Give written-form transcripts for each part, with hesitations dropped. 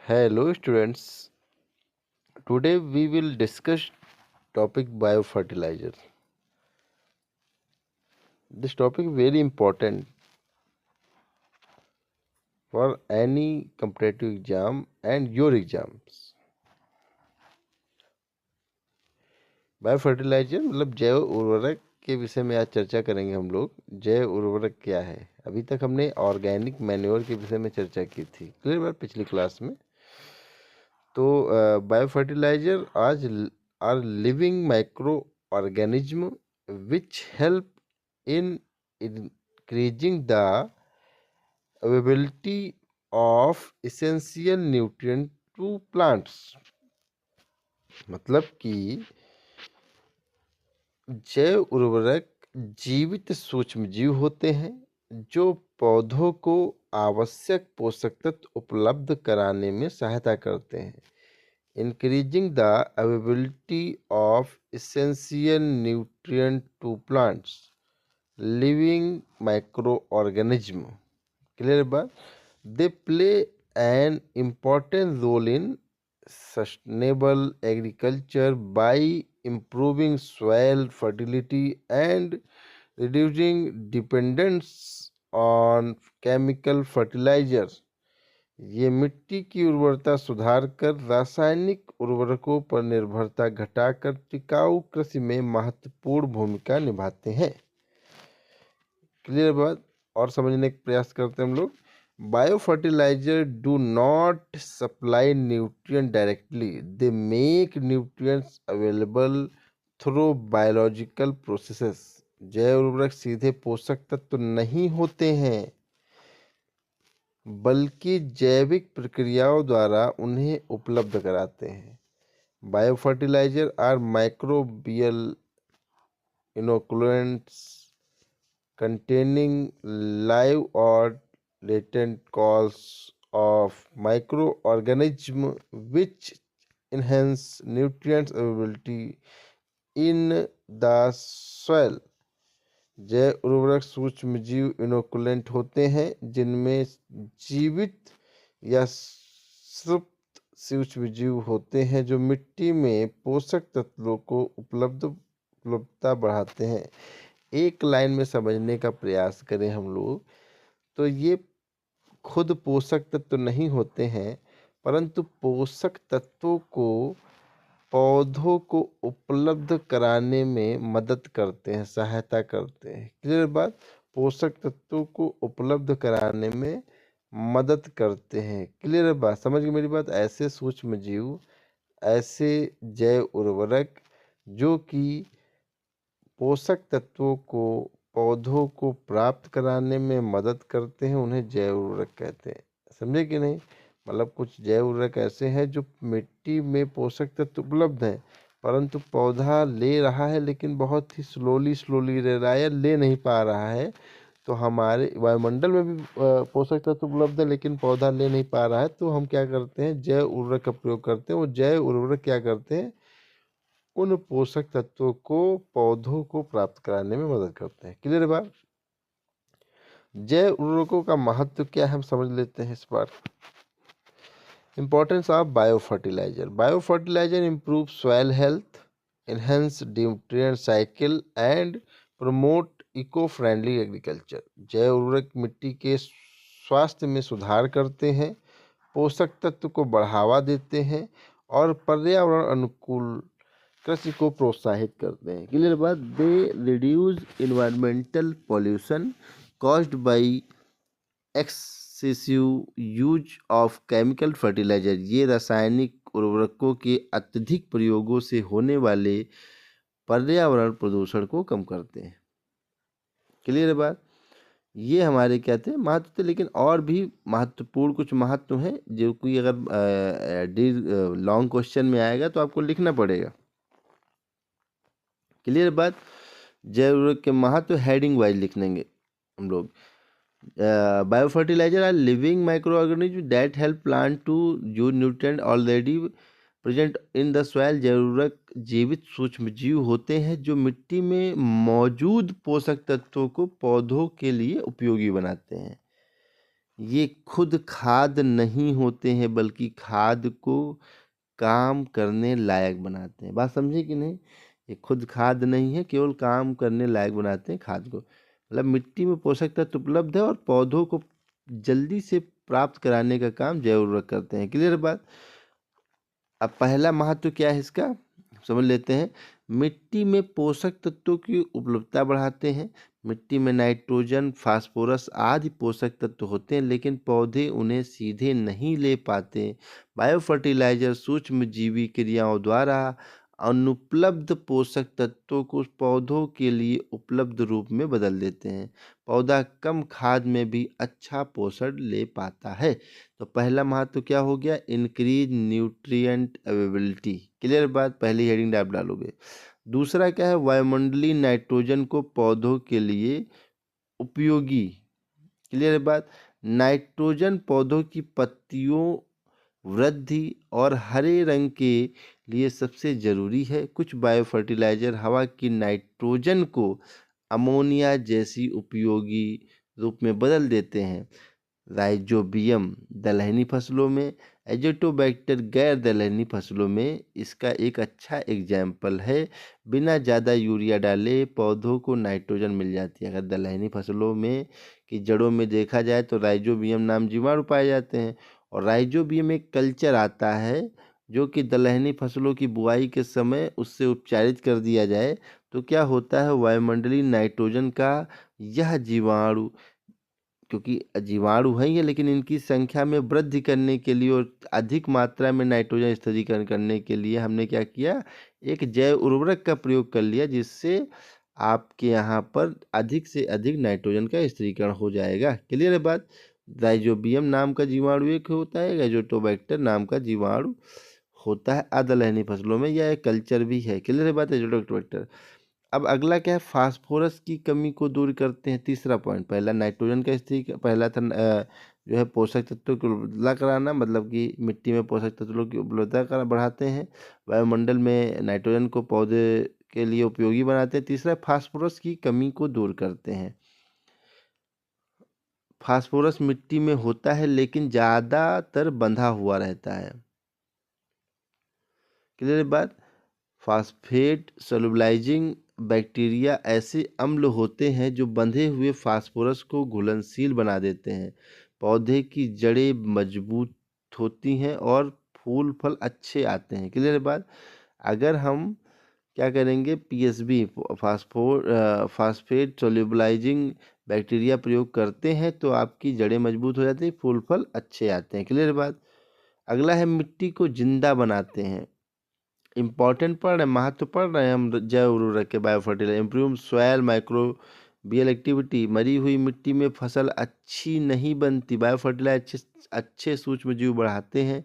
Hello students, today we will discuss topic biofertilizer. This topic very important for any competitive exam and your exams. Biofertilizer मतलब जैव उर्वरक के विषय में आज चर्चा करेंगे हम लोग। जैव उर्वरक क्या है? अभी तक हमने ऑर्गेनिक मैन्योर के विषय में चर्चा की थी क्लियर बात पिछली क्लास में। तो बायोफर्टिलाइजर आज are living micro organism which help in increasing the availability of essential nutrient to plants। मतलब कि जैव उर्वरक जीवित सूक्ष्म जीव होते हैं जो पौधों को आवश्यक पोषक तत्व उपलब्ध कराने में सहायता करते हैं। Increasing the availability of essential nutrient to plants living microorganism clear बात। they play an important role in sustainable agriculture by improving soil fertility and reducing dependence on chemical fertilizers। ये मिट्टी की उर्वरता सुधार कर रासायनिक उर्वरकों पर निर्भरता घटाकर टिकाऊ कृषि में महत्वपूर्ण भूमिका निभाते हैं। क्लियर बात। और समझने का प्रयास करते हैं हम लोग। Biofertilizer do not supply nutrient directly, they make nutrients available through biological processes. जैव उर्वरक सीधे पोषक तत्व नहीं होते हैं बल्कि जैविक प्रक्रियाओं द्वारा उन्हें उपलब्ध कराते हैं। Biofertiliser are microbial inoculants containing live or latent causes of microorganisms which enhance nutrients availability in the soil। जैव उर्वरक सूक्ष्मजीव इनोकुलेंट होते हैं जिनमें जीवित या सुप्त सूक्ष्मजीव होते हैं जो मिट्टी में पोषक तत्वों को उपलब्धता बढ़ाते हैं। एक लाइन में समझने का प्रयास करें हम लोग तो ये खुद पोषक तत्व नहीं होते हैं परंतु पोषक तत्वों को पौधों को उपलब्ध कराने में मदद करते हैं, सहायता करते हैं। क्लियर बात। पोषक तत्वों को उपलब्ध कराने में मदद करते हैं। क्लियर बात, समझ गए मेरी बात। ऐसे सूक्ष्म जीव, ऐसे जैव उर्वरक जो कि पोषक तत्वों को पौधों को प्राप्त कराने में मदद करते हैं उन्हें जैव उर्वरक कहते हैं। समझे कि नहीं? मतलब कुछ जैव उर्वरक ऐसे हैं जो मिट्टी में पोषक तत्व उपलब्ध हैं परंतु पौधा ले रहा है लेकिन बहुत ही स्लोली ले रहा है या ले नहीं पा रहा है। तो हमारे वायुमंडल में भी पोषक तत्व उपलब्ध है लेकिन पौधा ले नहीं पा रहा है तो हम क्या करते हैं? जैव उर्वरक का प्रयोग करते हैं। वो जैव उर्वरक क्या करते हैं? उन पोषक तत्वों को पौधों को प्राप्त कराने में मदद करते हैं। क्लियर बात। जैव उर्वरकों का महत्व क्या है हम समझ लेते हैं इस बार। Importance of biofertiliser. Biofertiliser improve soil health, enhance nutrient cycle and promote eco friendly agriculture. जैव उर्वरक मिट्टी के स्वास्थ्य में सुधार करते हैं, पोषक तत्व को बढ़ावा देते हैं और पर्यावरण अनुकूल कृषि को प्रोत्साहित करते हैं। क्लियर बात। They reduce environmental pollution caused by excessive use of chemical fertilizer. ये रासायनिक उर्वरकों के अत्यधिक प्रयोगों से होने वाले पर्यावरण प्रदूषण को कम करते हैं। क्लियर बात। ये हमारे क्या थे? महत्व थे। लेकिन और भी महत्वपूर्ण कुछ महत्व हैं जो कि अगर लॉन्ग क्वेश्चन में आएगा तो आपको लिखना पड़ेगा। क्लियर बात। जैव उर्वरक के महत्व हेडिंग वाइज लिख लेंगे हम लोग। Biofertilizer are living micro organism that help plant to use nutrient already present in the soil. जैव उर्वरक जीवित सूक्ष्म जीव होते हैं जो मिट्टी में मौजूद पोषक तत्वों को पौधों के लिए उपयोगी बनाते हैं। ये खुद खाद नहीं होते हैं बल्कि खाद को काम करने लायक बनाते हैं। बात समझे कि नहीं? ये खुद खाद नहीं है, केवल काम करने लायक बनाते हैं खाद को। मतलब मिट्टी में पोषक तत्व उपलब्ध है और पौधों को जल्दी से प्राप्त कराने का काम जैव उर्वरक करते हैं। क्लियर बात? अब पहला महत्व क्या है इसका, समझ लेते हैं। मिट्टी में पोषक तत्वों की उपलब्धता बढ़ाते हैं। मिट्टी में नाइट्रोजन, फास्फोरस आदि पोषक तत्व होते हैं, लेकिन पौधे उन्हें सीधे नहीं ले पाते। बायो फर्टिलाइजर सूक्ष्म जीवी क्रियाओं द्वारा अनुपलब्ध पोषक तत्वों को पौधों के लिए उपलब्ध रूप में बदल देते हैं। पौधा कम खाद में भी अच्छा पोषण ले पाता है। तो पहला महत्व क्या हो गया, इंक्रीज न्यूट्रिएंट अवेलेबिलिटी। क्लियर बात, पहली हेडिंग आप डालोगे। दूसरा क्या है, वायुमंडलीय नाइट्रोजन को पौधों के लिए उपयोगी। क्लियर बात, नाइट्रोजन पौधों की पत्तियों वृद्धि और हरे रंग के लिए सबसे जरूरी है। कुछ बायो फर्टिलाइजर हवा की नाइट्रोजन को अमोनिया जैसी उपयोगी रूप में बदल देते हैं। राइजोबियम दलहनी फसलों में, एजोटोबैक्टर गैर दलहनी फसलों में इसका एक अच्छा एग्जाम्पल है। बिना ज़्यादा यूरिया डाले पौधों को नाइट्रोजन मिल जाती है। अगर दलहनी फसलों में की जड़ों में देखा जाए तो राइजोबियम नाम जीवाणु पाए जाते हैं, और राइजोबियम एक कल्चर आता है जो कि दलहनी फसलों की बुआई के समय उससे उपचारित कर दिया जाए तो क्या होता है, वायुमंडलीय नाइट्रोजन का यह जीवाणु, क्योंकि जीवाणु है ये, लेकिन इनकी संख्या में वृद्धि करने के लिए और अधिक मात्रा में नाइट्रोजन स्थिरीकरण करने के लिए हमने क्या किया, एक जैव उर्वरक का प्रयोग कर लिया, जिससे आपके यहाँ पर अधिक से अधिक नाइट्रोजन का स्थिरीकरण हो जाएगा। क्लियर है बात? राइजोबियम नाम का जीवाणु एक होता है, एजोटोबैक्टर नाम का जीवाणु होता है अदलहनी फसलों में, यह एक कल्चर भी है। क्लियर है बात, एजोटोबैक्टर। अब अगला क्या है, फास्फोरस की कमी को दूर करते हैं। तीसरा पॉइंट, पहला नाइट्रोजन का स्थिति, पहला था जो है पोषक तत्वों की उपलब्धता कराना, मतलब कि मिट्टी में पोषक तत्वों की उपलब्धता करा बढ़ाते हैं। वायुमंडल में नाइट्रोजन को पौधे के लिए उपयोगी बनाते हैं। तीसरा, फास्फोरस की कमी को दूर करते हैं। फास्फोरस मिट्टी में होता है लेकिन ज़्यादातर बंधा हुआ रहता है। क्लियर बात? फास्फेट सोलुबलाइजिंग बैक्टीरिया ऐसे अम्ल होते हैं जो बंधे हुए फास्फोरस को घुलनशील बना देते हैं। पौधे की जड़ें मजबूत होती हैं और फूल फल अच्छे आते हैं। क्लियर बात? अगर हम क्या करेंगे, पीएसबी फास्फेट सोल्यूबलाइजिंग बैक्टीरिया प्रयोग करते हैं तो आपकी जड़ें मजबूत हो जाती हैं, फूल फल अच्छे आते हैं। क्लियर बात? अगला है, मिट्टी को जिंदा बनाते हैं। इम्पॉर्टेंट पढ़ रहे हैं, महत्व पढ़ रहे हैं हम जैव उर्वरक के, bio fertilizer. Improve soil microbial activity, मरी हुई मिट्टी में फसल अच्छी नहीं बनती। बायो फर्टिलाइजर अच्छे सूक्ष्म जीव बढ़ाते हैं,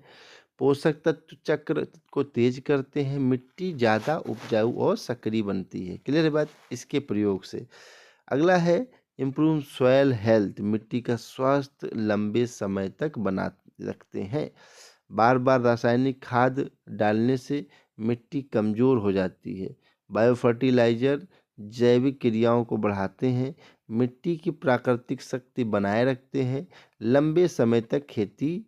पोषक तत्व चक्र को तेज करते हैं, मिट्टी ज़्यादा उपजाऊ और सक्रिय बनती है। क्लियर है बात, इसके प्रयोग से। अगला है, इम्प्रूव सॉयल हेल्थ, मिट्टी का स्वास्थ्य लंबे समय तक बना रखते हैं। बार बार रासायनिक खाद डालने से मिट्टी कमज़ोर हो जाती है। बायो फर्टिलाइजर जैविक क्रियाओं को बढ़ाते हैं, मिट्टी की प्राकृतिक शक्ति बनाए रखते हैं, लंबे समय तक खेती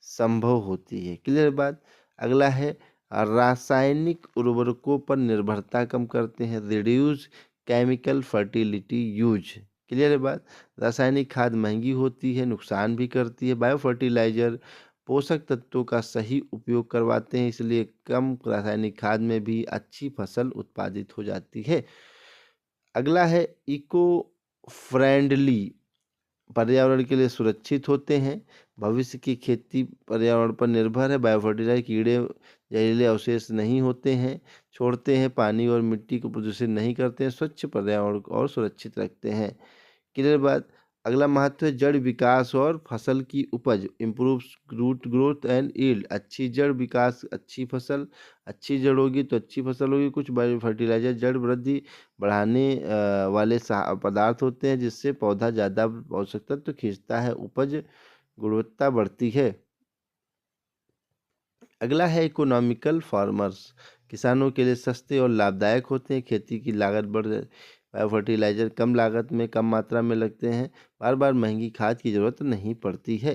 संभव होती है। क्लियर बात? अगला है, रासायनिक उर्वरकों पर निर्भरता कम करते हैं। Reduce chemical fertility use. Clear है बात? रासायनिक खाद महंगी होती है, नुकसान भी करती है। बायो फर्टिलाइजर पोषक तत्वों का सही उपयोग करवाते हैं, इसलिए कम रासायनिक खाद में भी अच्छी फसल उत्पादित हो जाती है। अगला है, इको फ्रेंडली, पर्यावरण के लिए सुरक्षित होते हैं। भविष्य की खेती पर्यावरण पर निर्भर है। बायोफर्टिलाइजर कीड़े जहरीले अवशेष नहीं होते हैं, छोड़ते हैं, पानी और मिट्टी को प्रदूषित नहीं करते हैं, स्वच्छ पर्यावरण को और सुरक्षित रखते हैं। क्लियर बात? अगला महत्व है, जड़ विकास और फसल की उपज। Improve root growth and yield, अच्छी जड़ विकास अच्छी फसल, अच्छी जड़ होगी तो अच्छी फसल होगी। कुछ बायो फर्टिलाइजर जड़ वृद्धि बढ़ाने वाले पदार्थ होते हैं, जिससे पौधा ज़्यादा पोषक तत्व खींचता है, उपज गुणवत्ता बढ़ती है। अगला है, इकोनॉमिकल फार्मर्स, किसानों के लिए सस्ते और लाभदायक होते हैं, खेती की लागत बढ़ बायो फर्टिलाइजर कम लागत में कम मात्रा में लगते हैं, बार बार महंगी खाद की जरूरत नहीं पड़ती है।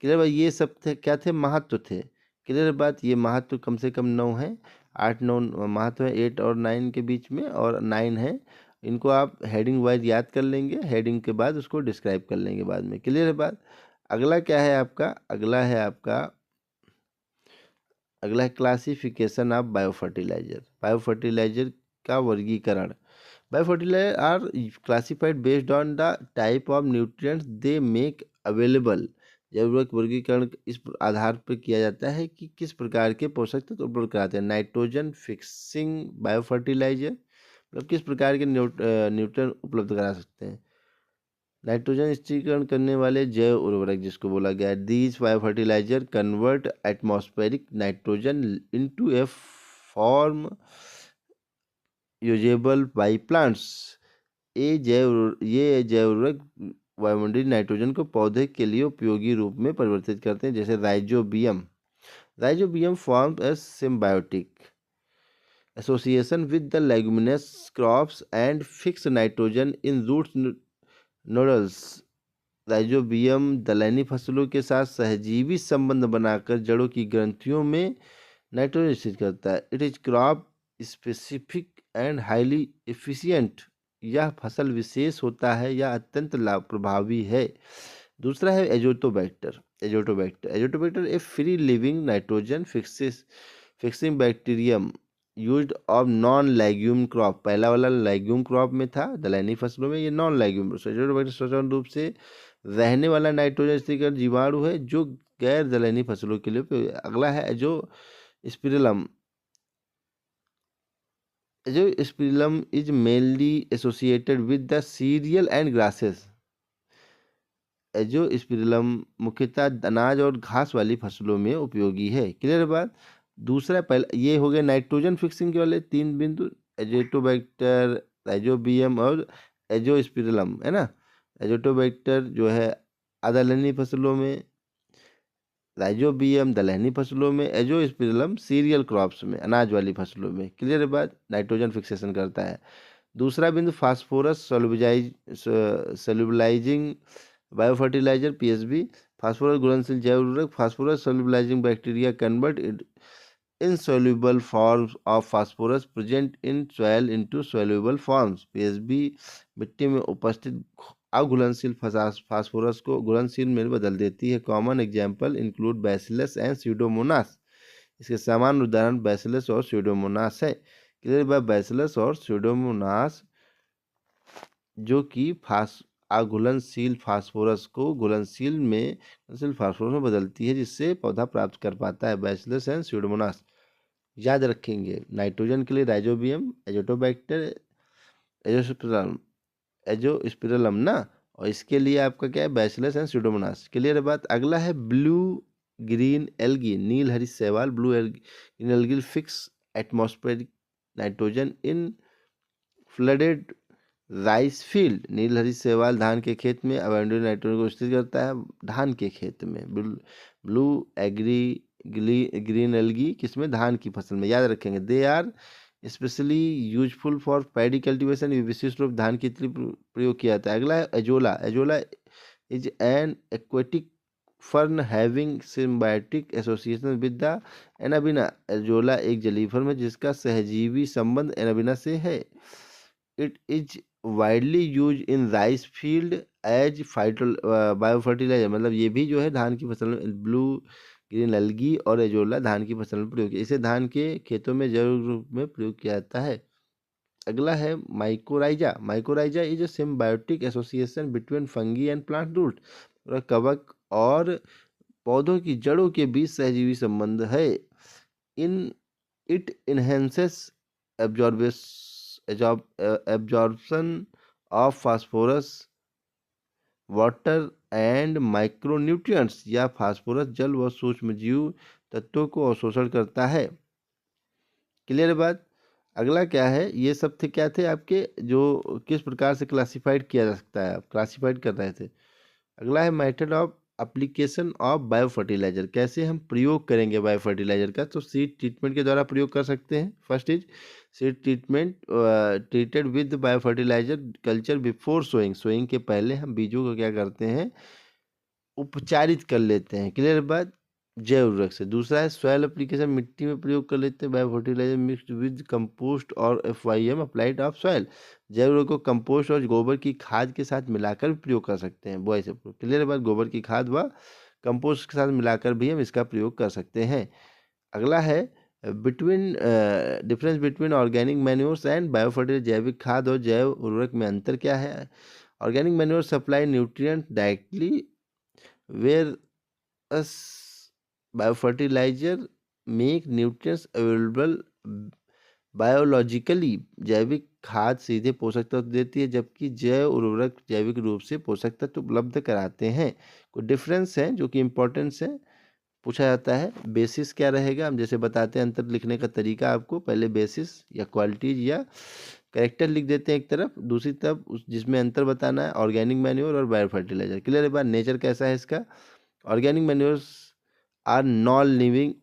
क्लियर बात, ये सब थे क्या थे, महत्व थे। क्लियर बात, ये महत्व कम से कम 9 है, 8 9 महत्व है 8 और 9 के बीच में, और 9 है। इनको आप हेडिंग वाइज याद कर लेंगे, हेडिंग के बाद उसको डिस्क्राइब कर लेंगे बाद में। क्लियर है बात। अगला क्या है आपका, अगला है classification of bio fertilizer. Bio fertilizer का वर्गीकरण। Bio fertiliser are classified based on the type of nutrients they make available. जरूरत वर्गीकरण इस आधार पर किया जाता है कि किस प्रकार के पोषक तत्व उपलब्ध कराते हैं। नाइट्रोजन फिक्सिंग बायो फर्टिलाइजर, मतलब किस प्रकार के न्यूट्रिएंट उपलब्ध करा सकते हैं। नाइट्रोजन स्थिरीकरण करने वाले जैव उर्वरक जिसको बोला गया है। These bio fertilizer convert atmospheric nitrogen into a form usable by plants. ये जैव उर्वरक वायुमंडलीय नाइट्रोजन को पौधे के लिए उपयोगी रूप में परिवर्तित करते हैं, जैसे rhizobium forms a symbiotic association with the leguminous crops and fix nitrogen in roots nodules. Rhizobium दलहनी फसलों के साथ सहजीवी संबंध बनाकर जड़ों की ग्रंथियों में नाइट्रोजन स्थित करता है। It is crop specific and highly efficient. यह फसल विशेष होता है या अत्यंत लाभ प्रभावी है। दूसरा है Azotobacter A free living nitrogen fixing bacterium used of non legume crop. पहला वाला लेग्यूम क्रॉप में था, दलहनी फसलों में, ये नॉन लेग्यूम। एजोटोबैक्टर स्वतंत्र रूप से रहने वाला नाइट्रोजन स्थिरीकरण जीवाणु है जो गैर दलहनी फसलों के लिए। अगला है Azospirillum is mainly associated with the serial and grasses. Azospirillum मुख्यतः अनाज और घास वाली फसलों में उपयोगी है। क्लियर बात। दूसरा, पहले ये हो गए नाइट्रोजन फिक्सिंग के वाले 3 बिंदु, एजोटोबैक्टर, राइजोबियम और एजोस्पिरिलम, है ना। एजोटोबैक्टर जो है अदलहनी फसलों में, राइजोबियम दलहनी फसलों में, एजोस्पिरिलम सीरियल क्रॉप्स में, अनाज वाली फसलों में। क्लियर बात, नाइट्रोजन फिक्सेशन करता है। दूसरा बिंदु phosphorus solubilising bio fertiliser PSB. Phosphorus घुलनशील जैव उर्वरक। Phosphorus solubilising bacteria convert insoluble forms of phosphorus present in soil into soluble forms। PSB मिट्टी में उपस्थित अघुलनशील फास्फोरस को घुलनशील में बदल देती है। Common example include bacillus and Pseudomonas. इसके सामान्य उदाहरण बैसिलस और स्यूडोमोनास है। क्लियर बाय, बैसिलस और स्यूडोमोनास जो कि अघुलनशील फास्फोरस को घुलनशील फास्फोरस में बदलती है, जिससे पौधा प्राप्त कर पाता है। बैसिलस एंड स्यूडोमोनास याद रखेंगे। नाइट्रोजन के लिए राइजोबियम, एजोटोबैक्टर, एजोस्पिरिलम ना, और इसके लिए आपका क्या है, बैसिलस एंड स्यूडोमोनास। क्लियर बात। अगला है ब्लू ग्रीन एल्गी, नील हरी शैवाल। Blue green algae fix atmospheric nitrogen in flooded rice field. नील हरी शैवाल धान के खेत में अबैंडोन नाइट्रोजन को स्थिर करता है। धान के खेत में ब्लू ग्रीन एल्गी किसमें, धान की फसल में। याद रखेंगे। They are specially useful for paddy cultivation. ये विशिष्ट रूप धान की खेती प्रयोग किया जाता है। अगला है azolla is an aquatic fern having symbiotic association with the Anabaena. Azolla एक जलीय फर्न है जिसका सहजीवी संबंध एनाबिना से है। It is widely use in rice field as bio fertilizer. मतलब ये भी जो है धान की फसल में, ब्लू ग्रीन एल्गी और एजोला धान की फसल में प्रयोग किया, इसे धान के खेतों में जैव रूप में प्रयोग किया जाता है। अगला है mycorrhiza is a symbiotic association between fungi and plant root. कवक और पौधों की जड़ों के बीच सहजीवी संबंध है। It enhances absorption of phosphorus water and micronutrients. या फास्फोरस जल व सूक्ष्म जीव तत्वों को अवशोषण करता है। क्लियर बात। अगला क्या है, ये सब थे क्या थे आपके, जो किस प्रकार से क्लासिफाइड किया जा सकता है, आप क्लासिफाइड कर रहे थे। अगला है method of application of bio fertilizer. कैसे हम प्रयोग करेंगे बायो फर्टिलाइजर का, तो सीड ट्रीटमेंट के द्वारा प्रयोग कर सकते हैं। First is seed treatment treated with biofertilizer culture before sowing. Sowing के पहले हम बीजों को क्या करते हैं, उपचारित कर लेते हैं। क्लियर बात। जैव उर्वरक से। दूसरा है सॉइल एप्लीकेशन, मिट्टी में प्रयोग कर लेते हैं। Bio fertilizer mixed with compost और FYM अप्लाइड ऑफ सॉइल। जैव उर्वरक को कंपोस्ट और गोबर की खाद के साथ मिलाकर भी प्रयोग कर सकते हैं। बॉय से क्लियर बात। गोबर की खाद व कंपोस्ट के साथ मिलाकर भी हम इसका प्रयोग कर सकते हैं। अगला है between difference between organic manures and biofertilizer. जैविक खाद और जैव उर्वरक में अंतर क्या है। Organic manure supply nutrient directly where us biofertilizer make nutrients available biologically. जैविक खाद सीधे पोषक तत्व देती है, जबकि जैव उर्वरक जैविक रूप से पोषक तत्व उपलब्ध कराते हैं। कुछ डिफरेंस है जो कि इम्पोर्टेंस है, पूछा जाता है। बेसिस क्या रहेगा, हम जैसे बताते हैं अंतर लिखने का तरीका आपको। पहले बेसिस या क्वालिटीज या कैरेक्टर लिख देते हैं एक तरफ, दूसरी तरफ जिसमें अंतर बताना है ऑर्गेनिक मैन्योर और बायो फर्टिलाइजर। क्लियर है बात। नेचर कैसा है इसका। Organic manures are non living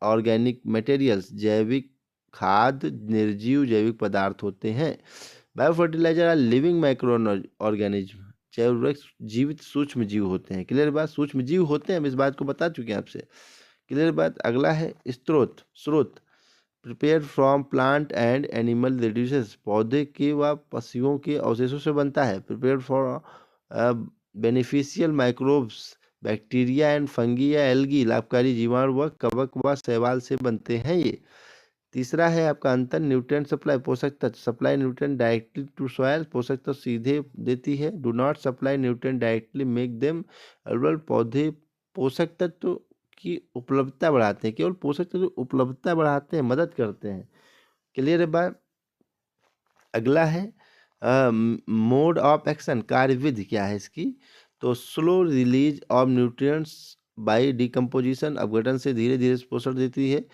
organic materials. जैविक खाद निर्जीव जैविक पदार्थ होते हैं। Bio fertiliser are living micro organism. जैव उर्वरक जीवित सूक्ष्म जीव होते हैं। क्लियर बात। सूक्ष्म जीव होते हैं, हम इस बात को बता चुके हैं आपसे। क्लियर बात। अगला है स्रोत prepare from plant and animal reduces. पौधे के व पशुओं के अवशेषों से बनता है। Prepare for beneficial microbes. Bacteria and fungi या एल्गी लाभकारी जीवाणु व कवक व शैवाल से बनते हैं ये। तीसरा है आपका अंतर न्यूट्रिएंट सप्लाई। पोषक तत्व supply nutrient directly to soil. पोषक तत्व सीधे देती है। Do not supply nutrient directly make them available. पौधे पोषक तत्व की उपलब्धता बढ़ाते हैं, केवल पोषक तत्व उपलब्धता बढ़ाते हैं, मदद करते हैं। क्लियर है बात। अगला है मोड ऑफ एक्शन, कार्यविधि क्या है इसकी। तो slow release of nutrients by decomposition. अपघटन से धीरे धीरे पोषण देती है।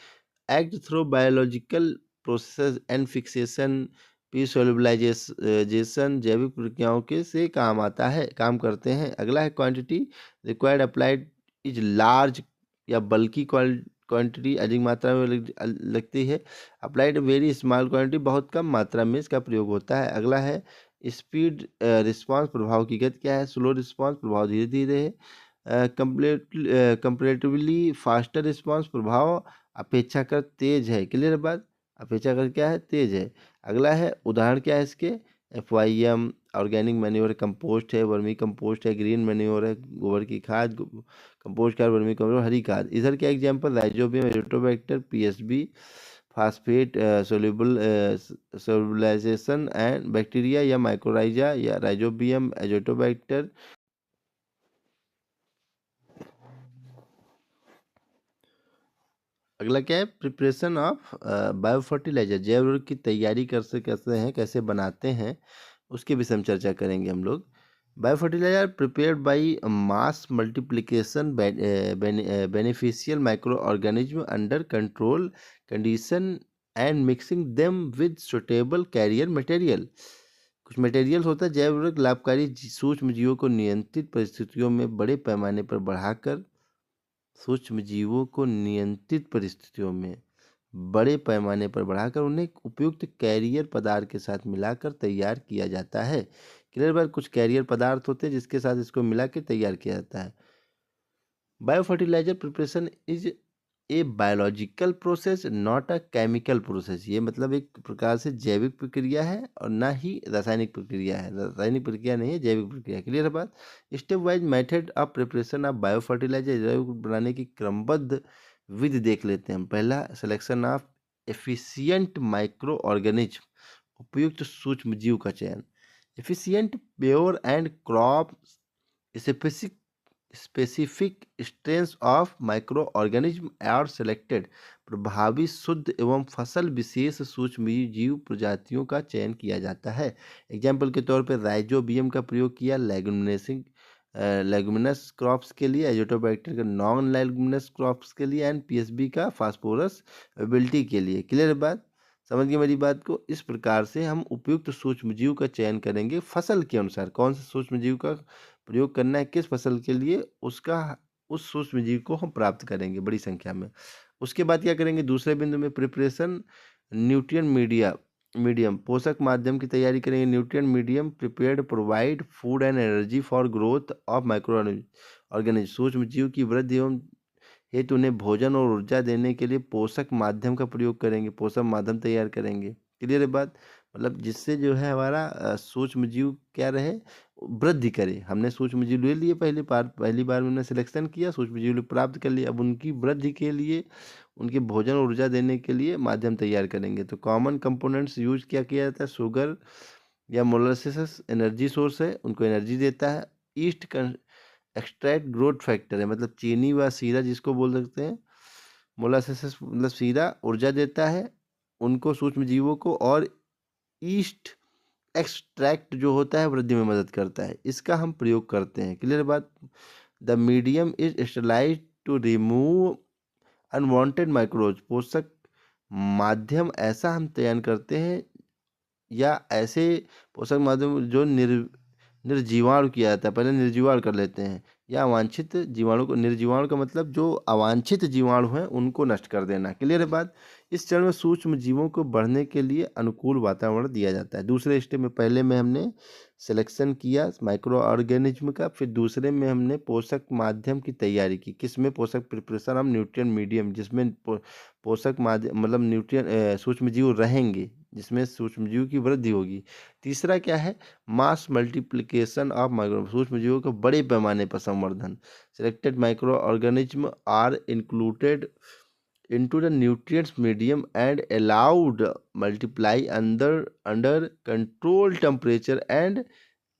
Act through biological process and fixation P solubilisation. जैविक प्रक्रियाओं के से काम आता है, काम करते हैं। अगला है quantity required applied is large या बल्कि क्वांटिटी अधिक मात्रा में लगती है। अप्लाइड वेरी स्मॉल क्वांटिटी बहुत कम मात्रा में इसका प्रयोग होता है। अगला है स्पीड रिस्पांस, प्रभाव की गति क्या है। स्लो रिस्पांस, प्रभाव धीरे धीरे है। कंपेरेटिवली फास्टर रिस्पांस, प्रभाव अपेक्षाकृत तेज है। क्लियर बात। अपेक्षाकृत क्या है, तेज है। अगला है उदाहरण क्या है इसके। FYM ऑर्गेनिक मैन्योर कंपोस्ट है, वर्मी कंपोस्ट है, ग्रीन मैन्योर है, गोबर की खाद, कंपोस्ट खाद, वर्मी कंपोस्ट, हरी खाद। इधर क्या example, rhizobium, azotobacter, PSB, phosphate solubilisation and bacteria या माइक्रोराइजा या राइजोबियम, एजोटोबैक्टर। अगला क्या है, प्रिपरेशन ऑफ बायो फर्टिलाइजर। जैव उर्वरक की तैयारी कैसे हैं, कैसे बनाते हैं, उसके विषय में चर्चा करेंगे हम लोग। Bio fertilizer prepared by mass multiplication beneficial micro organism under control condition and mixing them with suitable carrier material. कुछ मटेरियल्स होता है जैव उर्वरक लाभकारी सूक्ष्म जीवों को नियंत्रित परिस्थितियों में बड़े पैमाने पर बढ़ाकर, सूक्ष्म जीवों को नियंत्रित परिस्थितियों में बड़े पैमाने पर बढ़ाकर उन्हें उपयुक्त कैरियर पदार्थ के साथ मिलाकर तैयार किया जाता है। क्लियर बात। कुछ कैरियर पदार्थ होते हैं जिसके साथ इसको मिला के तैयार किया जाता है। Bio fertilizer preparation is a biological process not a chemical process. ये मतलब एक प्रकार से जैविक प्रक्रिया है और ना ही रासायनिक प्रक्रिया है। रासायनिक प्रक्रिया नहीं है, जैविक प्रक्रिया। क्लियर है बात। Step wise method of preparation of bio fertilizer. जैविक बनाने की क्रमबद्ध विधि देख लेते हैं। पहला, selection of efficient micro organism. उपयुक्त सूक्ष्म जीव का चयन। Efficient pure and crop specific strains of micro organism are selected. प्रभावी शुद्ध एवं फसल विशेष सूक्ष्म जीव प्रजातियों का चयन किया जाता है। एग्जाम्पल के तौर पर राइजोबियम का प्रयोग किया लेगुमिनस क्रॉप्स के लिए, एजोटोबैक्टर का नॉन लेगुमिनस क्रॉप्स के लिए एंड PSB का फास्फोरस एबिलिटी के लिए। क्लियर बात। समझ गए मेरी बात को। इस प्रकार से हम उपयुक्त सूक्ष्म जीव का चयन करेंगे फसल के अनुसार, कौन से सूक्ष्म जीव का प्रयोग करना है किस फसल के लिए, उसका उस सूक्ष्म जीव को हम प्राप्त करेंगे बड़ी संख्या में। उसके बाद क्या करेंगे, दूसरे बिंदु में प्रिपरेशन न्यूट्रिएंट मीडियम पोषक माध्यम की तैयारी करेंगे। Nutrient medium prepared provide food and energy for growth of micro organism. सूक्ष्म जीव की वृद्धि एवं हेतु उन्हें भोजन और ऊर्जा देने के लिए पोषक माध्यम का प्रयोग करेंगे, पोषक माध्यम तैयार करेंगे। क्लियर है बात? मतलब जिससे जो है हमारा सूक्ष्म जीव क्या रहे, वृद्धि करे। हमने सूक्ष्म जीव ले लिए, पहली बार में हमने सिलेक्शन किया, सूक्ष्म जीव प्राप्त कर लिए। अब उनकी वृद्धि के लिए, उनके भोजन और ऊर्जा देने के लिए माध्यम तैयार करेंगे। तो कॉमन कंपोनेंट्स यूज क्या किया जाता है? शुगर या मोलासेस एनर्जी सोर्स है, उनको एनर्जी देता है। ईस्ट एक्सट्रैक्ट ग्रोथ फैक्टर है, मतलब चीनी व सीरा जिसको बोल सकते हैं। मोलासेस मतलब सीरा ऊर्जा देता है उनको, सूक्ष्म जीवों को। और ईस्ट एक्सट्रैक्ट जो होता है वृद्धि में मदद करता है, इसका हम प्रयोग करते हैं। क्लियर बात? The medium is sterilize to remove unwanted microbes. पोषक माध्यम ऐसा हम तैयार करते हैं, या ऐसे पोषक माध्यम जो निर्जीवाणु किया जाता है, पहले निर्जीवाणु कर लेते हैं, या अवांछित जीवाणु को। निर्जीवाणु का मतलब जो अवांछित जीवाणु हैं उनको नष्ट कर देना। क्लियर है बात? इस चरण में सूक्ष्म जीवों को बढ़ने के लिए अनुकूल वातावरण दिया जाता है। दूसरे स्टेप में, पहले में हमने सिलेक्शन किया माइक्रो ऑर्गेनिज्म का, फिर दूसरे में हमने पोषक माध्यम की तैयारी की। किसमें? पोषक प्रिपरेशन ऑफ न्यूट्रिएंट मीडियम, जिसमें पोषक माध्यम मतलब न्यूट्रिएंट सूक्ष्म जीव रहेंगे, जिसमें सूक्ष्म जीव की वृद्धि होगी। तीसरा क्या है? मास मल्टीप्लिकेशन ऑफ माइक्रो, सूक्ष्म जीवों का बड़े पैमाने पर संवर्धन। Selected micro organism are included into the nutrients medium and allowed multiply under controlled temperature and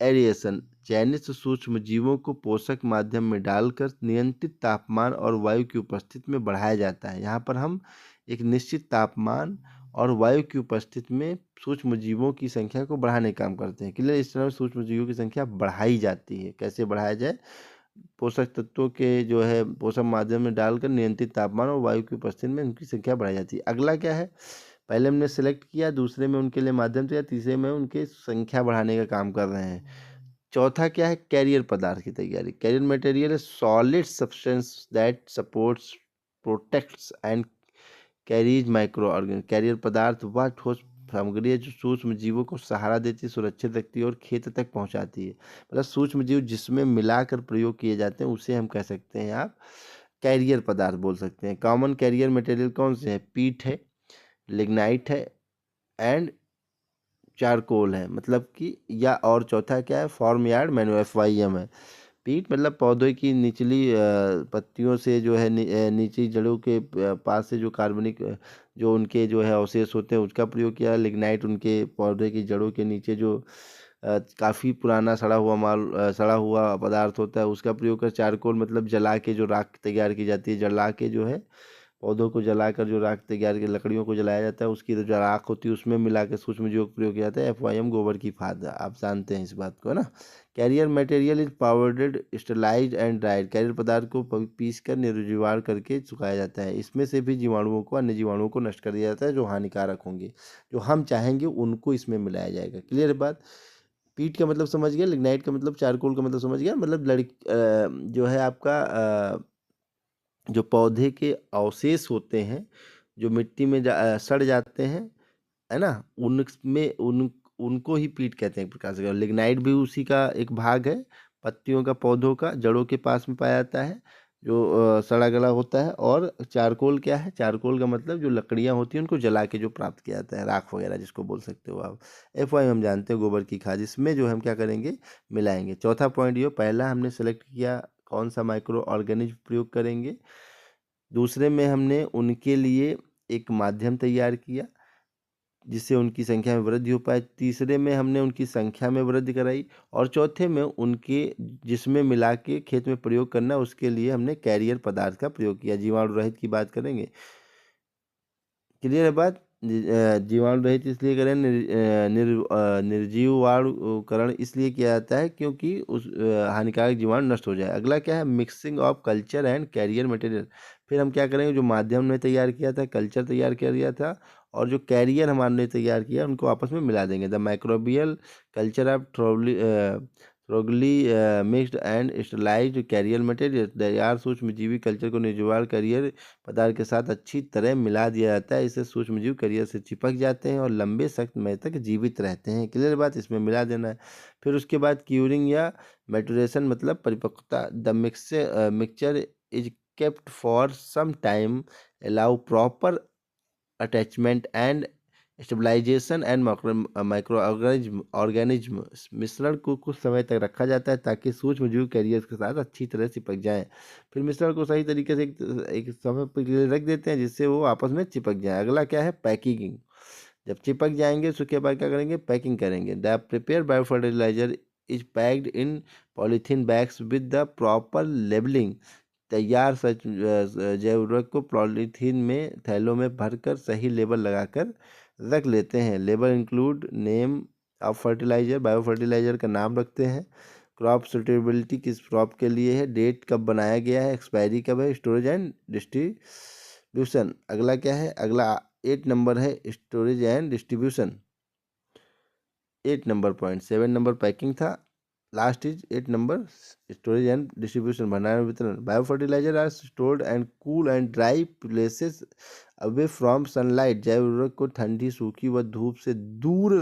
aeration. चयनित सूक्ष्म जीवों को पोषक माध्यम में डालकर नियंत्रित तापमान और वायु की उपस्थिति में बढ़ाया जाता है। यहाँ पर हम एक निश्चित तापमान और वायु की उपस्थिति में सूक्ष्म जीवों की संख्या को बढ़ाने का काम करते हैं। क्लियर? इस तरह सूक्ष्म जीवों की संख्या बढ़ाई जाती है। कैसे बढ़ाया जाए? पोषक तत्वों के जो है पोषक माध्यम में डालकर नियंत्रित तापमान और वायु की उपस्थिति में उनकी संख्या बढ़ाई जाती है। अगला क्या है? पहले हमने सेलेक्ट किया, दूसरे में उनके लिए माध्यम दिया, तीसरे में उनकी संख्या बढ़ाने का काम कर रहे हैं। चौथा क्या है? कैरियर पदार्थ की तैयारी। कैरियर मटेरियल है solid substance that supports protects and carries micro organ. Carrier पदार्थ वह ठोस सामग्री है जो सूक्ष्म जीवों को सहारा देती है, सुरक्षित रखती है और खेत तक पहुंचाती है। मतलब सूक्ष्म जीव जिसमें मिलाकर प्रयोग किए जाते हैं उसे हम कह सकते हैं आप कैरियर पदार्थ बोल सकते हैं। कॉमन कैरियर मटेरियल कौन से हैं? पीट है, लिग्नाइट है एंड चारकोल है, मतलब कि या और चौथा क्या है? फॉर्म यार्ड मैन्यू FYM है। पीट मतलब पौधे की निचली पत्तियों से जो है नीचे जड़ों के पास से जो कार्बनिक जो उनके जो है अवशेष होते हैं उसका प्रयोग किया। लिग्नाइट उनके पौधे की जड़ों के नीचे जो काफ़ी पुराना सड़ा हुआ पदार्थ होता है उसका प्रयोग कर। चारकोल मतलब जला के जो राख तैयार की जाती है, जला के जो है पौधों को जलाकर जो राख तैयार की, लकड़ियों को जलाया जाता है, उसकी जो राख होती है उसमें मिला के सूक्ष्म जीवों का प्रयोग किया जाता है। FYM गोबर की खाद, आप जानते हैं इस बात को, है ना। Carrier material is powdered sterilize and dried. Carrier पदार्थ को पीस कर निर्जीवाण करके सुखाया जाता है। इसमें से भी जीवाणुओं को, अन्य जीवाणुओं को नष्ट कर दिया जाता है जो हानिकारक होंगे, जो हम चाहेंगे उनको इसमें मिलाया जाएगा। क्लियर बात? पीट का मतलब समझ गया, लिग्नाइट का मतलब, चारकोल का मतलब समझ गया। मतलब जो है आपका जो पौधे के अवशेष होते हैं जो मिट्टी में सड़ जाते हैं, है ना, उनमें उनको ही पीट कहते हैं एक प्रकार से। लिग्नाइट भी उसी का एक भाग है, पत्तियों का, पौधों का, जड़ों के पास में पाया जाता है जो सड़ा गला होता है। और चारकोल क्या है? चारकोल का मतलब जो लकड़ियाँ होती हैं उनको जला के जो प्राप्त किया जाता है, राख वगैरह जिसको बोल सकते हो आप। FYM हम जानते हैं गोबर की खाद, इसमें जो हम क्या करेंगे? मिलाएंगे। चौथा पॉइंट ये, पहला हमने सेलेक्ट किया कौन सा माइक्रो ऑर्गेनिज्म प्रयोग करेंगे, दूसरे में हमने उनके लिए एक माध्यम तैयार किया जिससे उनकी संख्या में वृद्धि हो पाए, तीसरे में हमने उनकी संख्या में वृद्धि कराई, और चौथे में उनके जिसमें मिला के खेत में प्रयोग करना उसके लिए हमने कैरियर पदार्थ का प्रयोग किया। जीवाणु रहित की बात करेंगे। क्लियर है बात? जीवाणु रहित इसलिए करें, निर्जीवाणुकरण इसलिए किया जाता है क्योंकि उस हानिकारक जीवाणु नष्ट हो जाए। अगला क्या है? Mixing of culture and carrier material. फिर हम क्या करेंगे? जो माध्यम ने तैयार किया था, कल्चर तैयार किया गया था, और जो कैरियर हमारे तैयार किया उनको आपस में मिला देंगे। The microbial culture of thoroughly mixed and sterilised carrier material तैयार सूक्ष्मजीवी कल्चर को निर्जीवाल कैरियर पदार्थ के साथ अच्छी तरह मिला दिया जाता है। इससे सूक्ष्मजीव कैरियर से चिपक जाते हैं और लंबे सख्त समय तक जीवित रहते हैं। क्लियर बात, इसमें मिला देना है। फिर उसके बाद क्यूरिंग या मैटुरेशन मतलब परिपक्वता। The mixture is kept for some time, allow proper attachment and stabilization and micro organism. मिश्रण को कुछ समय तक रखा जाता है ताकि सूक्ष्म जीव कैरियर्स के साथ अच्छी तरह चिपक जाएं। फिर मिश्रण को सही तरीके से एक समय के लिए रख देते हैं जिससे वो आपस में चिपक जाए। अगला क्या है, पैकिंग। जब चिपक जाएंगे उसके बाद क्या करेंगे, पैकिंग करेंगे। The prepare bio fertilizer is packed in polythene bags with the proper labelling. तैयार सच जैव उर्वरक को पॉलीथीन में थैलों में भरकर सही लेबल लगाकर रख लेते हैं। Label include name of fertilizer, bio fertilizer का नाम रखते हैं। क्रॉप सुटेबिलिटी किस क्रॉप के लिए है, डेट कब बनाया गया है, एक्सपायरी कब है, स्टोरेज एंड डिस्ट्रीब्यूशन। अगला क्या है, अगला 8 नंबर है storage and distribution. 8 number point, 7 number packing था, last is 8 number storage and distribution, भंडारण वितरण। Bio fertiliser are stored and cool and dry places away from sunlight. जैव उर्वरक को ठंडी, सूखी व धूप से दूर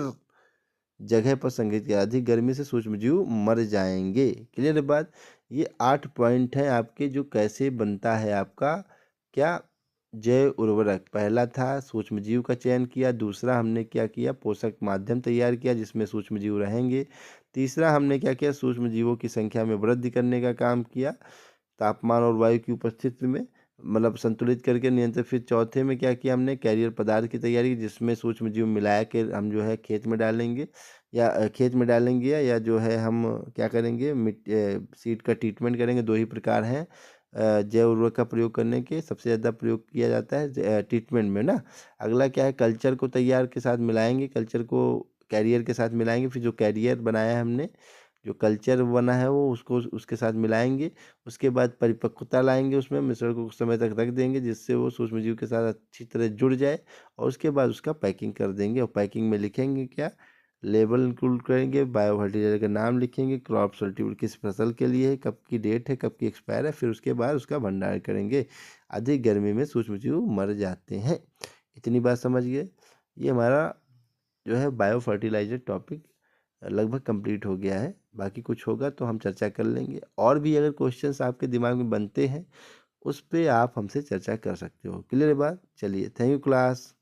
जगह पर संग्रहित किया। अधिक गर्मी से सूक्ष्मजीव मर जाएंगे। क्लियर है बात। ये 8 पॉइंट हैं आपके, जो कैसे बनता है आपका क्या, जैव उर्वरक। पहला था सूक्ष्मजीव का चयन किया, दूसरा हमने क्या किया, पोषक माध्यम तैयार किया जिसमें सूक्ष्मजीव रहेंगे, तीसरा हमने क्या किया, सूक्ष्मजीवों की संख्या में वृद्धि करने का काम किया तापमान और वायु की उपस्थिति में, मतलब संतुलित करके नियंत्रित। फिर चौथे में क्या किया हमने, कैरियर पदार्थ की तैयारी जिसमें सूक्ष्मजीव मिलाया के हम जो है खेत में डालेंगे, या खेत में डालेंगे या जो है हम क्या करेंगे, सीड का ट्रीटमेंट करेंगे। दो ही प्रकार हैं जैव उर्वरक का प्रयोग करने के, सबसे ज़्यादा प्रयोग किया जाता है ट्रीटमेंट में ना। अगला क्या है, कल्चर को तैयार के साथ मिलाएंगे, कल्चर को कैरियर के साथ मिलाएंगे। फिर जो कैरियर बनाया है हमने, जो कल्चर बना है वो उसको उसके साथ मिलाएंगे। उसके बाद परिपक्वता लाएंगे, उसमें मिश्रण को कुछ समय तक रख देंगे जिससे वो सूक्ष्मजीव के साथ अच्छी तरह जुड़ जाए, और उसके बाद उसका पैकिंग कर देंगे। और पैकिंग में लिखेंगे क्या, लेबल इंक्लूड करेंगे, बायो फर्टिलाइजर का नाम लिखेंगे, क्रॉप सर्टिफिकेट किस फसल के लिए है, कब की डेट है, कब की एक्सपायर है। फिर उसके बाद उसका भंडारण करेंगे। अधिक गर्मी में सूक्ष्मजीव मर जाते हैं। इतनी बात समझ गए। ये हमारा जो है बायो फर्टिलाइजर टॉपिक लगभग कंप्लीट हो गया है। बाकी कुछ होगा तो हम चर्चा कर लेंगे, और भी अगर क्वेश्चंस आपके दिमाग में बनते हैं उस पे आप हमसे चर्चा कर सकते हो। क्लियर है बात। चलिए, थैंक यू क्लास।